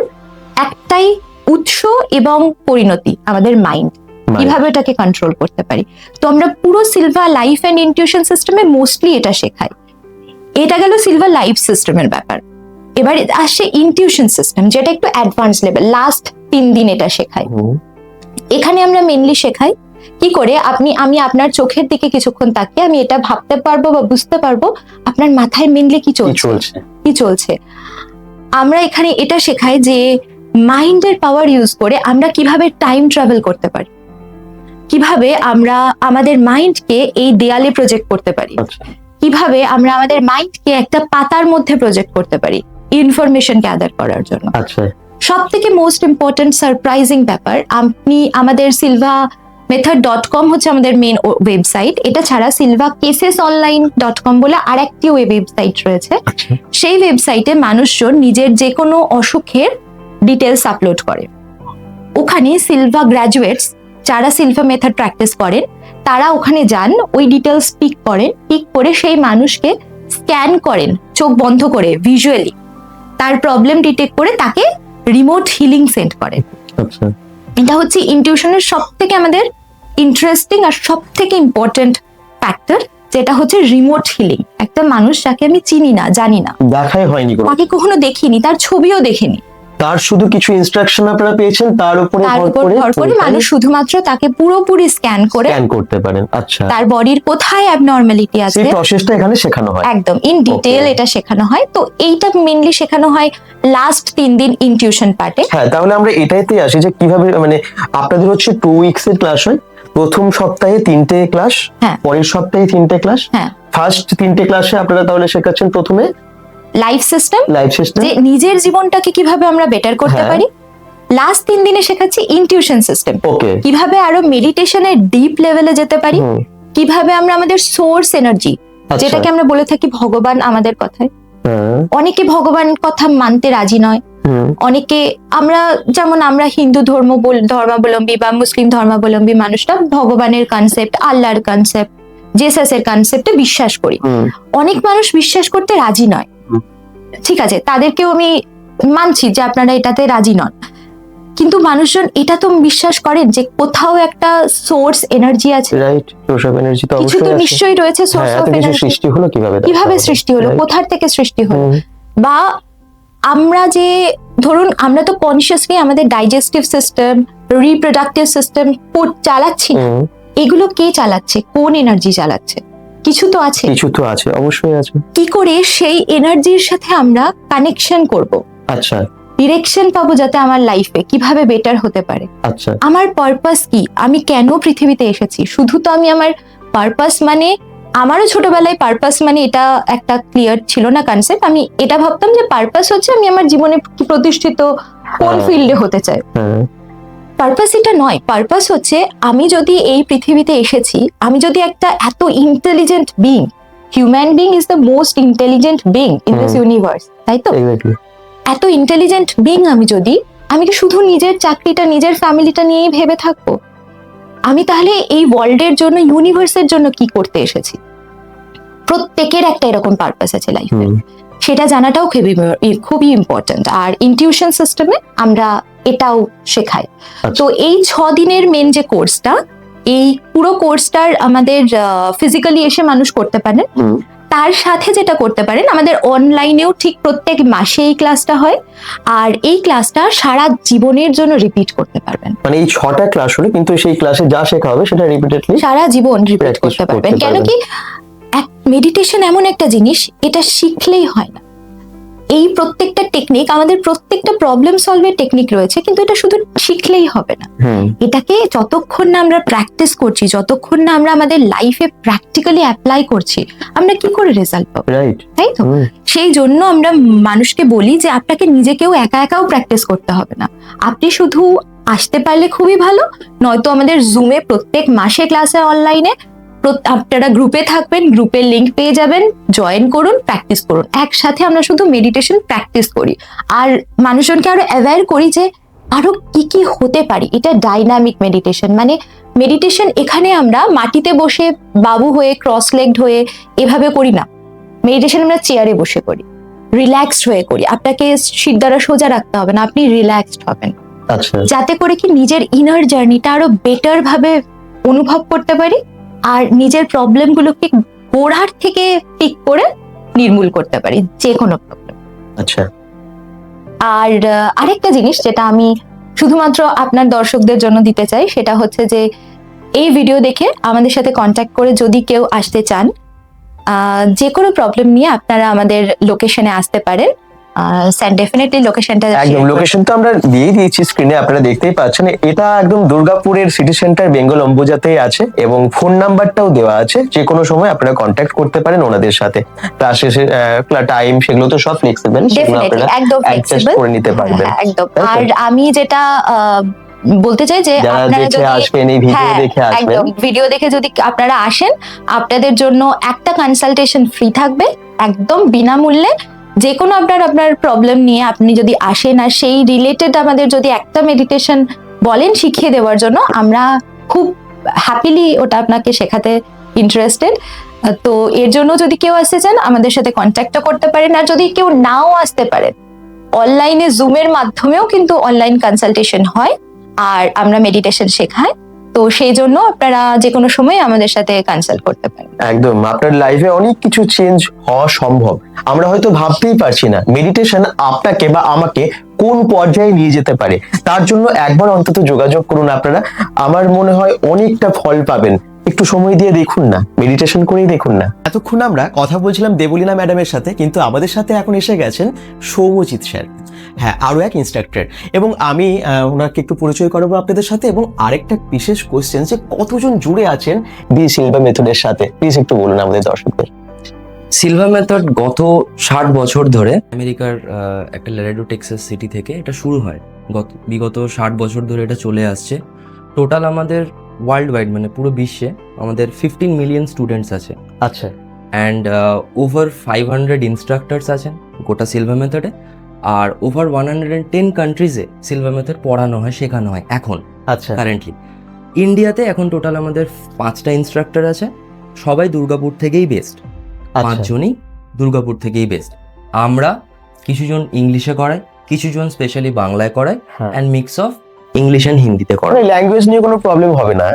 একটাই উৎস এবং পরিণতি আমাদের মাইন্ড, কিভাবে এটাকে কন্ট্রোল করতে পারি। তো আমরা পুরো সিলভা লাইফ এন্ড ইনটিউশন সিস্টেমে মোস্টলি এটা শেখাই। এটা গেল সিলভা লাইফ সিস্টেমের ব্যাপার। এবার আসছে ইনটিউশন সিস্টেম, যেটা একটু অ্যাডভান্স লেভেল, লাস্ট 3 দিন এটা শেখাই। এখানে আমরা মেনলি শেখাই কি করে আমি আপনার চোখের দিকে কিছুক্ষণ তাকিয়ে আমি এটা ভাবতে পারবো বা বুঝতে পারবো আপনার মাথায় মেনলি কি চলছে। আমরা এখানে এটা শেখাই যে মাইন্ডের পাওয়ার ইউজ করে আমরা কিভাবে টাইম ট্রাভেল করতে পারি, কিভাবে আমরা আমাদের মাইন্ডকে এই দেয়ালে প্রজেক্ট করতে পারি, কিভাবে আমরা আমাদের মাইন্ডকে একটা পাতার মধ্যে প্রজেক্ট করতে পারি ইনফরমেশন গ্যাদার করার জন্য। সব থেকে মোস্ট ইম্পর্টেন্ট সারপ্রাইজিং ব্যাপার, আপনি আমাদের silvamethod.com হচ্ছে আমাদের মেন ওয়েবসাইট। এটা ছাড়া silvacasesonline.com বলে আরেকটি ওয়েবসাইট রয়েছে। সেই ওয়েবসাইটে মানুষজন নিজের যে কোনো অসুখের ডিটেলস আপলোড করে। ওখানে সিলভা গ্র্যাজুয়েটস যারা সিলভা মেথড প্র্যাকটিস করেন তারা ওখানে যান, ওই ডিটেলস পিক করে সেই মানুষকে স্ক্যান করেন চোখ বন্ধ করে ভিজুয়ালি, তার প্রবলেম ডিটেক্ট করে তাকে রিমোট হিলিং সেন্ড করেন। এটা হচ্ছে ইনটিউশনের সব থেকে আমাদের ইন্টারেস্টিং আর সব থেকে ইম্পর্টেন্ট ফ্যাক্টর, যেটা হচ্ছে রিমোট হিলিং। একটা মানুষ যাকে আমি চিনি না, জানি না, দেখাই হয়নি, তাকে কখনো দেখিনি, তার ছবিও দেখিনি, তার শুধু কিছু ইনস্ট্রাকশন আপনারা পেয়েছেন, তার উপর ভর করে মানুষ শুধুমাত্র তাকে পুরোপুরি স্ক্যান করতে পারেন। আচ্ছা, তার বডির কোথায় অ্যাবনরমালিটি আছে সেই প্রসেসটা এখানে শেখানো হয়, একদম ইন ডিটেইল এটা শেখানো হয়। তো এইটা মেইনলি শেখানো হয় লাস্ট 3 দিন ইনটিউশন পার্টে। হ্যাঁ, তাহলে আমরা এটাইতে আসি যে কিভাবে, মানে আপনাদের হচ্ছে 2 উইকস এর ক্লাস হয়, প্রথম সপ্তাহে 3টে ক্লাস, পরের সপ্তাহে 3টে ক্লাস। ফার্স্ট 3টে ক্লাসে আপনারা তাহলে শেখাচ্ছেন প্রথমে লাইফ সিস্টেম, যে নিজের জীবনটাকে কিভাবে আমরা বেটার করতে পারি। লাস্ট 3 দিনে শেখাচ্ছি ইনটিউশন সিস্টেম, কিভাবে আরো মেডিটেশনের ডিপ লেভেলে যেতে পারি, কিভাবে আমরা আমাদের সোর্স এনার্জি, যেটাকে আমরা বলে থাকি ভগবান আমাদের কথায়। অনেকে ভগবান কথা মানতে রাজি নয়, অনেকে যেমন আমরা হিন্দু ধর্মাবলম্বী বা মুসলিম ধর্মাবলম্বী মানুষরা ভগবানের কনসেপ্ট, আল্লাহর কনসেপ্ট, জেসাসের কনসেপ্টে বিশ্বাস করি। অনেক মানুষ বিশ্বাস করতে রাজি নয়, ঠিক আছে, তাদেরকেও আমি মানছি যে আপনারা এটাতে রাজি নন, কিন্তু মানুষজন এটা তো বিশ্বাস করেন যে কোথাও একটা সোর্স এনার্জি আছে, কিছু তো নিশ্চয়ই রয়েছে সোর্স অফ এনার্জি। কিভাবে সৃষ্টি হলো, কোথার থেকে সৃষ্টি হলো, বা আমরা যে ধরুন আমরা তো কনসিয়াসলি আমাদের ডাইজেস্টিভ সিস্টেম, রিপ্রোডাক্টিভ সিস্টেম চালাচ্ছি, এগুলো কে চালাচ্ছে, কোন এনার্জি চালাচ্ছে, কিছু তো আছে, অবশ্যই আছে। কি করে সেই এনার্জির সাথে আমরা কানেকশন করব, আচ্ছা, ডিরেকশন পাবো যাতে আমার লাইফে কিভাবে বেটার হতে পারে। আচ্ছা, আমার পারপাস কি, আমি কেন পৃথিবীতে এসেছি। শুধু তো আমি আমার পারপাস মানে, আমারও ছোটবেলায় পারপাস মানে এটা একটা ক্লিয়ার ছিল না কনসেপ্ট। আমি এটা ভাবতাম যে পারপাস হচ্ছে আমি আমার জীবনে কি প্রতিষ্ঠিত, কোন ফিল্ডে হতে চাই। পারপাস এটা নয়, পারপাস হচ্ছে আমি যদি এই পৃথিবীতে এসেছি, আমি যদি একটা এত intelligent being, human being is the most intelligent being in this universe, তাই তো? এত ইন্টেলিজেন্ট বিং আমি কি শুধু নিজের চাকরিটা, নিজের ফ্যামিলিটা নিয়েই ভেবে থাকবো? আমি তাহলে এই ওয়ার্ল্ডের জন্য, ইউনিভার্সের জন্য কি করতে এসেছি? প্রত্যেকের একটা এরকম পারপাস আছে লাইফে, সেটা জানাটাও খুবই ইম্পর্টেন্ট। আর ইনটিউশন সিস্টেমে আমরা এটাও শেখাই। তো এই 6 দিনের মেন যে কোর্সটা, এই পুরো কোর্সটার আমাদের ফিজিক্যালি এসে মানুষ করতে পারেন, তার সাথে যেটা করতে পারেন আমাদের অনলাইনেও ঠিক প্রত্যেক মাসে এই ক্লাসটা হয়, আর এই ক্লাসটা সারা জীবনের জন্য রিপিট করতে পারবেন। মানে এই 6টা ক্লাস হলো, কিন্তু সেই ক্লাসে যা শেখা হবে সেটা রিপিটেডলি সারা জীবন রিপিট করতে পারবেন। কেন কি, মেডিটেশন এমন একটা জিনিস, এটা শিখলেই হয় না। এই প্রত্যেকটা টেকনিক, আমাদের প্রত্যেকটা প্রবলেম সলভের টেকনিক রয়েছে, কিন্তু এটা শুধু শিখলেই হবে না। এটাকে যতক্ষণ না আমরা প্র্যাকটিস করছি, যতক্ষণ না আমরা আমাদের লাইফে প্র্যাকটিক্যালি অ্যাপ্লাই করছি, আমরা কি করে রেজাল্ট পাবো, তাই তো? সেই জন্য আমরা মানুষকে বলি যে আপনাকে নিজেকেও একাও প্র্যাকটিস করতে হবে না, আপনি শুধু আসতে পারলে খুবই ভালো, নয়তো আমাদের জুমে প্রত্যেক মাসে ক্লাসে অনলাইনে আপনারা গ্রুপে থাকবেন, গ্রুপের লিংক পেয়ে যাবেন, জয়েন করুন, প্র্যাকটিস করুন। একসাথে আমরা শুধু মেডিটেশন প্র্যাকটিস করি, আর মানুষজনকে আরো অ্যাওয়্যার করি যে আরো কি কি হতে পারি। এটা ডাইনামিক মেডিটেশন, মানে মেডিটেশন এখানে আমরা মাটিতে বসে বাবু হয়ে, ক্রস লেগড হয়ে এভাবে করি না। মেডিটেশন আমরা চেয়ারে বসে করি, রিল্যাক্সড হয়ে করি। আপনাকে শির দ্বারা সোজা রাখতে হবে না, আপনি রিল্যাক্সড হবেন, যাতে করে কি নিজের ইনার জার্নিটা আরো বেটার ভাবে অনুভব করতে পারি, আর নিজের প্রবলেম গুলোকে গোড়ার থেকে ঠিক করে নির্মূল করতে পারি, যে কোনো প্রবলেম। আচ্ছা, আর আরেকটা জিনিস যেটা আমি শুধুমাত্র আপনার দর্শকদের জন্য দিতে চাই, সেটা হচ্ছে যে এই ভিডিও দেখে আমাদের সাথে কন্ট্যাক্ট করে যদি কেউ আসতে চান, যে কোনো প্রবলেম নিয়ে আপনারা আমাদের লোকেশনে আসতে পারেন। স্যার ডেফিনেটলি লোকেশনটা একদম, লোকেশন তো আমরা দিয়ে দিয়েছি স্ক্রিনে, আপনারা দেখতেই পাচ্ছেন। এটা একদম দুর্গাপুরের সিটি সেন্টার বেঙ্গল অম্বুজাতেই আছে এবং ফোন নাম্বারটাও দেওয়া আছে, যে কোনো সময় আপনারা কন্ট্যাক্ট করতে পারেন ওনাদের সাথে। ক্লাস শেষে টাইম সেগুলো তো সব ফ্লেক্সিবল, সেগুলো আপনারা একদম অ্যাডজাস্ট ফ্লেক্সিবল করে নিতে পারবেন। একদম। আর আমি যেটা বলতে চাই যে যারা আপনারা দেখে যদি আসবেন, এই ভিডিও দেখে আসবেন, একদম ভিডিও দেখে যদি আপনারা আসেন, আপনাদের জন্য একটা কনসালটেশন ফ্রি থাকবে, একদম বিনামূল্যে। যে কোনো আপনার প্রবলেম নিয়ে আপনি যদি আসেন আর সেই রিলেটেড আমাদের যদি একটা মেডিটেশন বলেন শিখিয়ে দেওয়ার জন্য, আমরা খুব হ্যাপিলি ওটা আপনাকে শেখাতে ইন্টারেস্টেড। তো এর জন্য যদি কেউ আসতে চান আমাদের সাথে কন্ট্যাক্টও করতে পারেন। আর যদি কেউ নাও আসতে পারেন, অনলাইনে জুমের মাধ্যমেও কিন্তু অনলাইন কনসালটেশন হয় আর আমরা মেডিটেশন শেখাই। তো সেই জন্য আপনারা যে কোনো সময় আমাদের সাথে কনসাল্ট করতে পারেন। একদম, আপনার লাইফে অনেক কিছু চেঞ্জ হওয়া সম্ভব। আমরা হয়তো ভাবতেই পারছি না মেডিটেশন আপনাকে বা আমাকে কোন পর্যায়ে নিয়ে যেতে পারে। তার জন্য একবার অন্তত যোগাযোগ করুন আপনারা, আমার মনে হয় অনেকটা ফল পাবেন। একটু সময় দিয়ে দেখুন না, মেডিটেশন করেই দেখুন না। এতক্ষণ আমরা কথা বলছিলাম দেবলীনা ম্যাডামের সাথে, কিন্তু আমাদের সাথে এখন এসে গেছেন সৌম্যজিৎ স্যার, হ্যাঁ, আরো এক ইনস্ট্রাক্টর। এবং আমি ওনাকে একটু পরিচয় করাবো আপনাদের সাথে। এবং আরেকটা বিশেষ কোশ্চেন, যে কতজন জুড়ে আছেন দি সিলভা মেথডের সাথে, প্লিজ একটু বলুন আমাদের দর্শকদের। সিলভা মেথড গত 60 বছর ধরে আমেরিকার একটা ল্যারেডো টেক্সাস সিটি থেকে এটা শুরু হয়। বিগত 60 বছর ধরে এটা চলে আসছে। টোটাল আমাদের ওয়ার্ল্ড ওয়াইড মানে পুরো বিশ্বে আমাদের 15 মিলিয়ন স্টুডেন্টস আছে। আচ্ছা, অ্যান্ড ওভার 500 ইনস্ট্রাক্টরস আছেন গোটা সিলভা মেথডে। আর ওভার 110 কান্ট্রিজে সিলভা মেথড পড়ানো হয়, শেখানো হয় এখন আচ্ছা, কারেন্টলি। ইন্ডিয়াতে এখন টোটাল আমাদের 5টা ইনস্ট্রাক্টর আছে, সবাই দুর্গাপুর থেকেই বেস্ট। 5 জনই দুর্গাপুর থেকেই বেস্ট। আমরা কিছুজন ইংলিশে করাই, কিছুজন স্পেশালি বাংলায় করাই, and mix of English and হিন্দিতে করাই। ল্যাঙ্গুয়েজ নিয়ে কোনো প্রবলেম হবে না,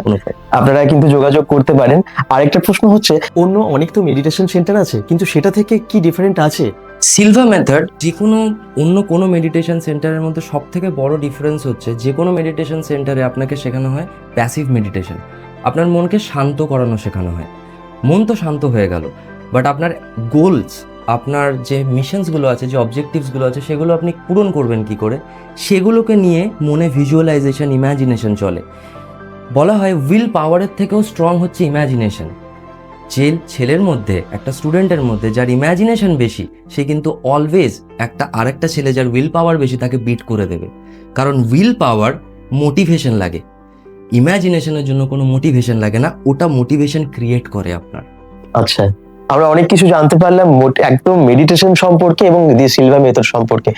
আপনারা কিন্তু যোগাযোগ করতে পারেন। আরেকটা প্রশ্ন হচ্ছে, অন্য অনেক তো মেডিটেশন সেন্টার আছে, কিন্তু সেটা থেকে কি ডিফারেন্ট আছে? সিলভা মেথড যে কোনো অন্য কোনো মেডিটেশন সেন্টারের মধ্যে সব থেকে বড় ডিফারেন্স হচ্ছে, যে কোনো মেডিটেশন সেন্টারে আপনাকে শেখানো হয় প্যাসিভ মেডিটেশন। আপনার মনকে শান্ত করানো শেখানো হয়। মন তো শান্ত হয়ে গেল, বাট আপনার গোলস, আপনার যে মিশনসগুলো আছে, যে অবজেক্টিভসগুলো আছে, সেগুলো আপনি পূরণ করবেন কি করে, সেগুলোকে নিয়ে মনে ভিজুয়ালাইজেশন, ইম্যাজিনেশন চলে। বলা হয় উইল পাওয়ারের থেকেও স্ট্রং হচ্ছে ইম্যাজিনেশন। যে ছেলের মধ্যে, একটা স্টুডেন্টের মধ্যে যার ইম্যাজিনেশন বেশি, সে কিন্তু অলওয়েজ একটা আরেকটা ছেলে যার উইল পাওয়ার বেশি তাকে বিট করে দেবে। কারণ উইল পাওয়ার মোটিভেশন লাগে, ইম্যাজিনেশনের জন্য কোনো মোটিভেশন লাগে না, ওটা মোটিভেশন ক্রিয়েট করে আপনার। আচ্ছা, আমরা অনেক কিছু জানতে পারলাম একদম মেডিটেশন সম্পর্কে এবং দি সিলভা মেথড সম্পর্কে।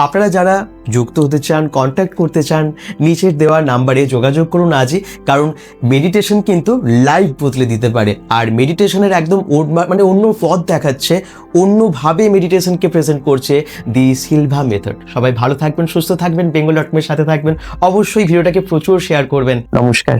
আপনারা যারা যুক্ত হতে চান, কন্ট্যাক্ট করতে চান, নিচের দেওয়া নাম্বারে যোগাযোগ করুন আজই। কারণ মেডিটেশন কিন্তু লাইফ বদলে দিতে পারে। আর মেডিটেশনের একদম মানে অন্য পথ দেখাচ্ছে, অন্যভাবে মেডিটেশনকে প্রেজেন্ট করছে দি সিলভা মেথড। সবাই ভালো থাকবেন, সুস্থ থাকবেন, বেঙ্গল ডট কমের সাথে থাকবেন। অবশ্যই ভিডিওটাকে প্রচুর শেয়ার করবেন। নমস্কার।